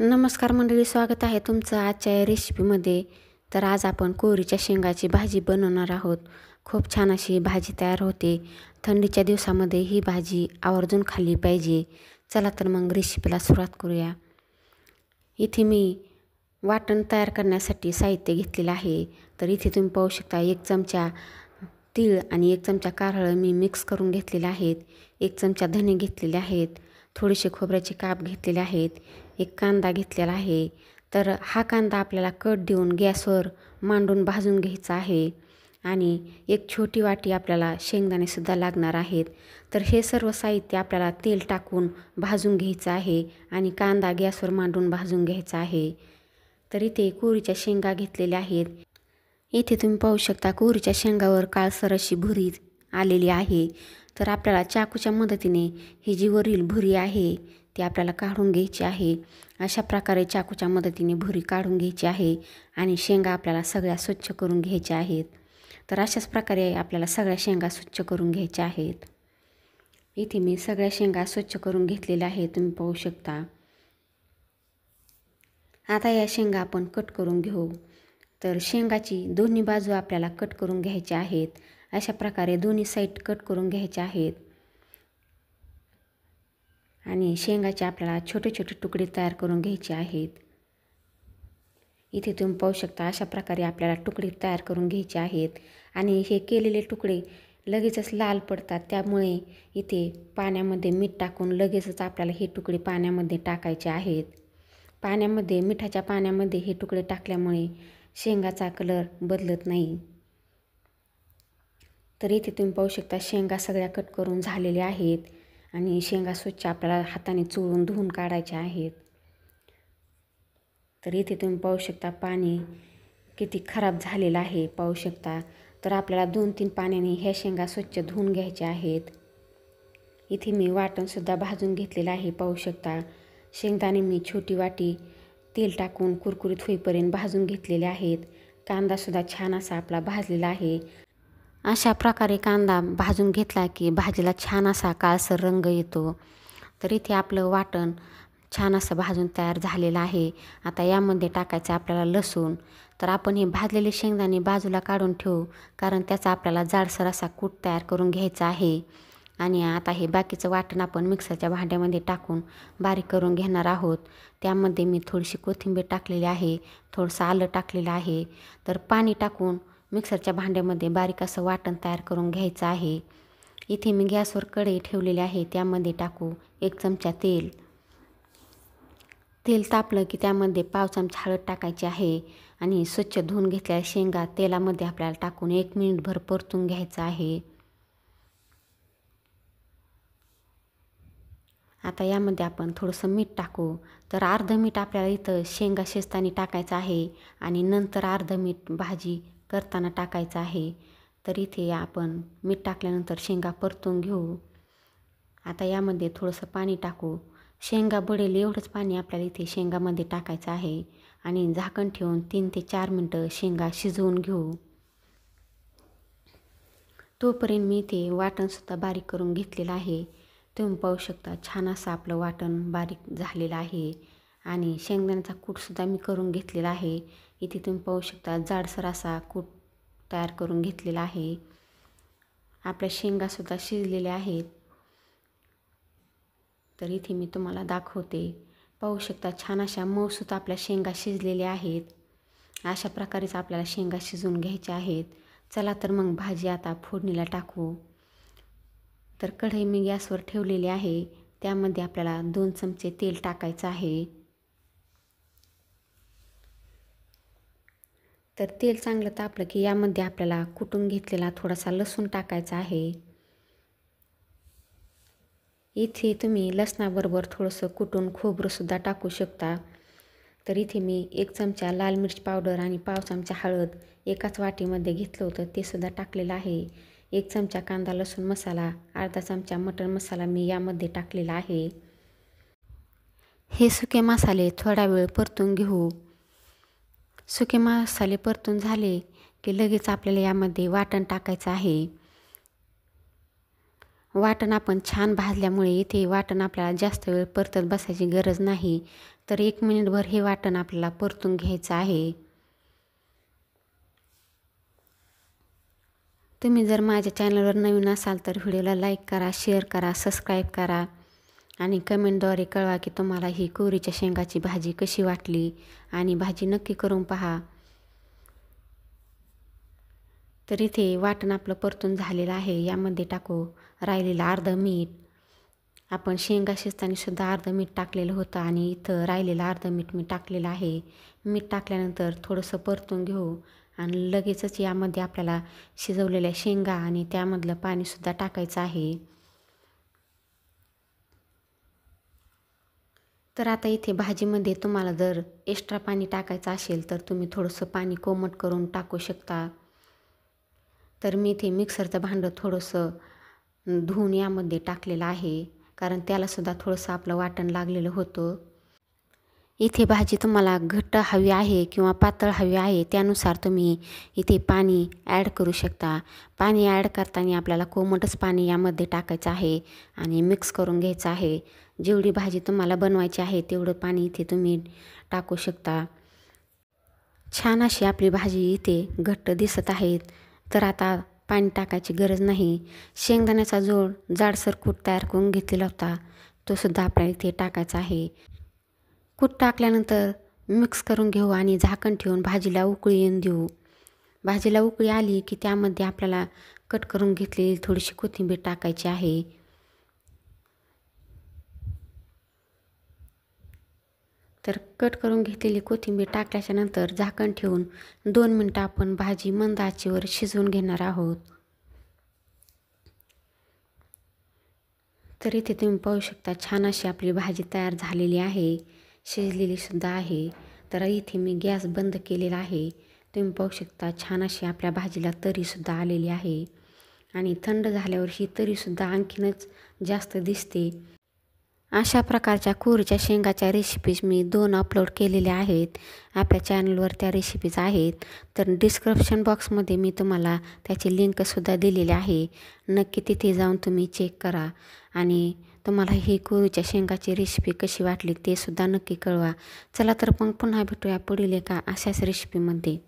नमस्कार मंडळी, स्वागत आहे तुमचं आजच्या या रेसिपीमध्ये. तर आज आपण कोहरीच्या शेंगाची भाजी बनवणार आहोत. खूप छान अशी भाजी तयार होते. थंडीच्या दिवसामध्ये ही भाजी आवर्जून खाल्ली पाहिजे. चला तर मग रेसिपीला सुरुवात करूया. इथे मी वाटण तयार करण्यासाठी साहित्य घेतलेलं आहे. तर इथे तुम्ही पाहू शकता 1 चमचा तीळ आणि 1 चमचा कारळं मी मिक्स करून घेतलेले आहेत. 1 चमचा धने घेतलेले आहेत. थोडेसे खोबऱ्याचे काप घेतलेले आहेत. 1 कांदा घेतलेला आहे. तर हा कांदा आपल्याला कट देऊन गॅसवर मांडून भाजून घ्यायचा आहे. आणि 1 छोटी वाटी आपल्याला शेंगदाणेसुद्धा लागणार आहेत. तर हे सर्व साहित्य आपल्याला तेल टाकून भाजून घ्यायचं आहे आणि कांदा गॅसवर मांडून भाजून घ्यायचा आहे. तर इथे कोहरीच्या शेंगा घेतलेल्या आहेत. इथे तुम्ही पाहू शकता कोहरीच्या शेंगावर काळसर अशी भुरी आलेली आहे. तर आपल्याला चाकूच्या मदतीने ही जी वरील भुरी आहे ती आपल्याला काढून घ्यायची आहे. अशा प्रकारे चाकूच्या मदतीने भुरी काढून घ्यायची आहे आणि शेंगा आपल्याला सगळ्या स्वच्छ करून घ्यायच्या आहेत. तर अशाच प्रकारे आपल्याला सगळ्या शेंगा स्वच्छ करून घ्यायच्या आहेत. इथे मी सगळ्या शेंगा स्वच्छ करून घेतलेल्या आहेत, तुम्ही पाहू शकता. आता या शेंगा आपण कट करून घेऊ. तर शेंगाची दोन्ही बाजू आपल्याला कट करून घ्यायच्या आहेत. अशा प्रकारे दोन्ही साईड कट करून घ्यायच्या आहेत. आणि शेंगाचे आपल्याला छोटे छोटे तुकडे तयार करून घ्यायचे आहेत. इथे तुम्ही पाहू शकता अशा प्रकारे आपल्याला तुकडे तयार करून घ्यायचे आहेत. आणि हे केलेले तुकडे लगेचच लाल पडतात, त्यामुळे इथे पाण्यामध्ये मीठ टाकून लगेचच आपल्याला हे तुकडे पाण्यामध्ये टाकायचे आहेत. मिठाच्या पाण्यामध्ये हे तुकडे टाकल्यामुळे शेंगाचा कलर बदलत नाही. तर इथे तुम्ही पाहू शकता शेंगा सगळ्या कट करून झालेल्या आहेत आणि शेंगा स्वच्छ आपल्याला हाताने चोळून धुवून काढायच्या आहेत. तर इथे तुम्ही पाहू शकता पाणी किती खराब झालेलं आहे, पाहू शकता. तर आपल्याला 2-3 पाण्याने ह्या शेंगा स्वच्छ धुवून घ्यायच्या आहेत. इथे मी वाटणसुद्धा भाजून घेतलेलं आहे, पाहू शकता. शेंगदाणे मी छोटी वाटी तेल टाकून कुरकुरीत होईपर्यंत भाजून घेतलेले आहेत. कांदासुद्धा छान असा आपला भाजलेला आहे. अशा प्रकारे कांदा भाजून घेतला की भाजीला छान असा काळसर रंग येतो. तर इथे आपलं वाटण छान असं भाजून तयार झालेलं आहे. आता यामध्ये टाकायचं आपल्याला लसूण. तर आपण हे भाजलेले शेंगदाणे बाजूला काढून ठेवू, कारण त्याचा आपल्याला जाडसर असा कूट तयार करून घ्यायचा आहे. आणि आता हे बाकीचं वाटण आपण मिक्सरच्या भांड्यामध्ये टाकून बारीक करून घेणार आहोत. त्यामध्ये मी थोडीशी कोथिंबीर टाकलेली आहे, थोडंसं आलं टाकलेलं आहे. तर पाणी टाकून मिक्सरच्या भांड्यामध्ये बारीक असं वाटण तयार करून घ्यायचं आहे. इथे मी गॅसवर कढई ठेवलेली आहे, त्यामध्ये टाकू 1 चमचा तेल. तेल तापलं की त्यामध्ये पाव चमचा हळद टाकायची आहे आणि स्वच्छ धुवून घेतलेल्या शेंगा तेलामध्ये आपल्याला टाकून 1 मिनिटभर परतून घ्यायचं आहे. आता यामध्ये आपण थोडंसं मीठ टाकू. तर अर्ध मीठ आपल्याला इथं शेंगा शिजताना टाकायचं आहे आणि नंतर अर्ध मीठ भाजी करताना टाकायचं आहे. तर इथे आपण मीठ टाकल्यानंतर शेंगा परतून घेऊ. आता यामध्ये थोडंसं पाणी टाकू. शेंगा बुडेल एवढंच पाणी आपल्याला इथे शेंगामध्ये टाकायचं आहे आणि झाकण ठेवून 3 ते 4 मिनटं शेंगा शिजवून घेऊ. तोपर्यंत मी इथे वाटणसुद्धा बारीक करून घेतलेलं आहे. तुम्ही पाहू शकता छान असं आपलं वाटण बारीक झालेलं आहे आणि शेंगदाण्याचा कूटसुद्धा मी करून घेतलेला आहे. इथे तुम्ही पाहू शकता जाडसर असा कूट तयार करून घेतलेला आहे. आपल्या शेंगासुद्धा शिजलेल्या आहेत. तर इथे मी तुम्हाला दाखवते, पाहू शकता छान अशा मऊसूत आपल्या शेंगा शिजलेल्या आहेत. अशा प्रकारेच आपल्याला शेंगा शिजवून घ्यायच्या आहेत. चला तर मग भाजी आता फोडणीला टाकू. तर कढई मी गॅसवर ठेवलेली आहे, त्यामध्ये आपल्याला 2 चमचे तेल टाकायचं आहे. तर तेल चांगलं तापलं की यामध्ये आपल्याला कुटून घेतलेला थोडासा लसूण टाकायचा आहे. इथे तुम्ही लसणाबरोबर थोडंसं कुटून खोबरंसुद्धा टाकू शकता. तर इथे मी 1 चमचा लाल मिरच पावडर आणि पाव चमचा हळद एकाच वाटीमध्ये घेतलं होतं, ते सुद्धा टाकलेलं आहे. 1 चमचा कांदा लसूण मसाला, अर्धा चमचा मटण मसाला मी यामध्ये टाकलेला आहे. हे सुके मसाले थोडा वेळ परतून घेऊ. सुके मसाले परतून झाले की लगेच आपल्याला यामध्ये वाटण टाकायचं आहे. वाटण आपण छान भाजल्यामुळे इथे वाटण आपल्याला जास्त वेळ परतत बसायची गरज नाही. तर 1 मिनिटभर हे वाटण आपल्याला परतून घ्यायचं आहे. तुम्ही जर माझ्या चॅनलवर नवीन असाल तर व्हिडिओला लाईक करा, शेअर करा, सबस्क्राईब करा आणि कमेंटद्वारे कळवा की तुम्हाला ही कोरीच्या शेंगाची भाजी कशी वाटली आणि भाजी नक्की करून पहा. तर इथे वाटण आपलं परतून झालेलं आहे. यामध्ये टाकू राहिलेलं अर्धं मीठ. आपण शेंगा शिजताना सुद्धा अर्धं मीठ टाकलेलं होतं आणि इथं राहिलेलं अर्धं मीठ मी टाकलेलं आहे. मीठ टाकल्यानंतर थोडंसं परतून घेऊ आणि लगेचच यामध्ये आपल्याला शिजवलेल्या शेंगा आणि त्यामधलं पाणीसुद्धा टाकायचं आहे. तर आता इथे भाजीमध्ये तुम्हाला जर एक्स्ट्रा पाणी टाकायचं असेल तर तुम्ही थोडंसं पाणी कोमट करून टाकू शकता. तर मी इथे मिक्सरचं भांडं थोडंसं धुवून यामध्ये टाकलेलं आहे, कारण त्यालासुद्धा थोडंसं आपलं वाटण लागलेलं होतं. इथे भाजी तुम्हाला घट्ट हवी आहे किंवा पातळ हवी आहे त्यानुसार तुम्ही इथे पाणी ॲड करू शकता. पाणी ॲड करताना आपल्याला कोमटच पाणी यामध्ये टाकायचं आहे आणि मिक्स करून घ्यायचं आहे. जेवढी भाजी तुम्हाला बनवायची आहे तेवढं पाणी इथे तुम्ही टाकू शकता. छान अशी आपली भाजी इथे घट्ट दिसत आहेत. तर आता पाणी टाकायची गरज नाही. शेंगदाण्याचा जाडसर कूट तयार करून घेतलेला होता तो सुद्धा आपल्याला इथे टाकायचा आहे. कूट टाकल्यानंतर मिक्स करून घेऊ आणि झाकण ठेवून भाजीला उकळी येऊन देऊ. भाजीला उकळी आली की त्यामध्ये आपल्याला कट करून घेतलेली थोडीशी कोथिंबीर टाकायची आहे. तर कट करून घेतलेली कोथिंबीर टाकल्याच्या नंतर झाकण ठेवून 2 मिनटं आपण भाजी मंद आचेवर शिजवून घेणार आहोत. तर इथे तुम्ही पाहू शकता छान अशी आपली भाजी तयार झालेली आहे, शिजलेली सुद्धा आहे. तर इथे मी गॅस बंद केलेला आहे. तुम्ही पाहू शकता छान अशी आपल्या भाजीला तरीसुद्धा आलेली आहे आणि थंड झाल्यावर ही तरीसुद्धा आणखीनच जास्त दिसते. अशा प्रकारच्या कोरीच्या शेंगाच्या रेसिपीज मी 2 अपलोड केलेल्या आहेत. आपल्या चॅनलवर त्या रेसिपीज आहेत. तर डिस्क्रिप्शन बॉक्समध्ये मी तुम्हाला त्याची लिंकसुद्धा दिलेली आहे. नक्की तिथे जाऊन तुम्ही चेक करा आणि तुम्हाला ही कोरीच्या शेंगाची रेसिपी कशी वाटली ते सुद्धा नक्की कळवा. चला तर मग पुन्हा भेटूया पुढील एका अशाच रेसिपीमध्ये.